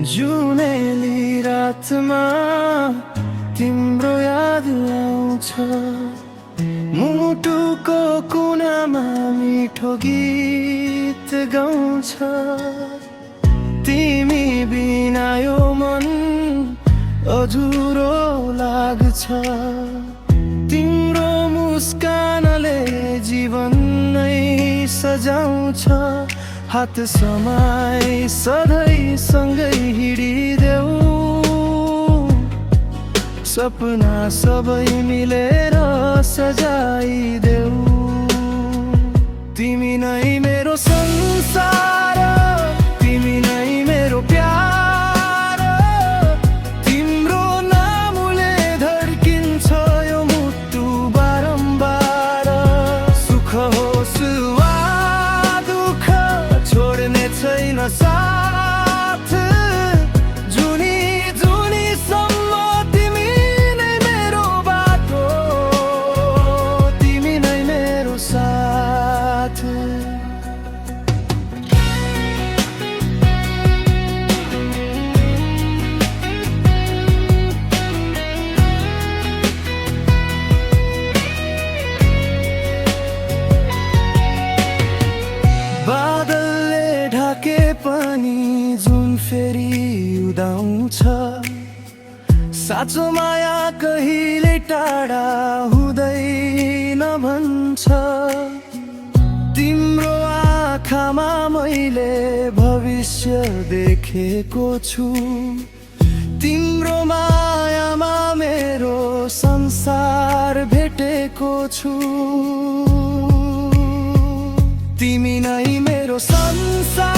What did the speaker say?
जुनेली रातमा तिम्रो याद आउँछ, मुटुको कुनामा मिठो गीत गाउँछ। तिमी बिना यो मन अधुरो लाग्छ, तिम्रो मुस्कानले जीवन नै सजाउँछ। हात समाई सधैँ सँगै हिँडिदेऊ, सपना सबै मिलेर सजाइदेऊ। तिमी नै मेरो संसार, तिमी नै मेरो प्यार, तिम्रो नामले धड्किन्छ यो मुटु बारम्बार। सुख होस् वा दुःख छोड्ने छैन साथ, जुनी जुनीसम्म तिमी नै मेरो बाटो, तिमी नै मेरो साथ। बादलले ढाके पनि जुन फेरि उदाउँछ, साँचो माया कहिले टाढा हुँदैन भन्छ। तिम्रो आँखामा मैले भविष्य देखेको छु, तिम्रो मायामा मेरो संसार भेटेको छु। तिमी नै मेरो संसार।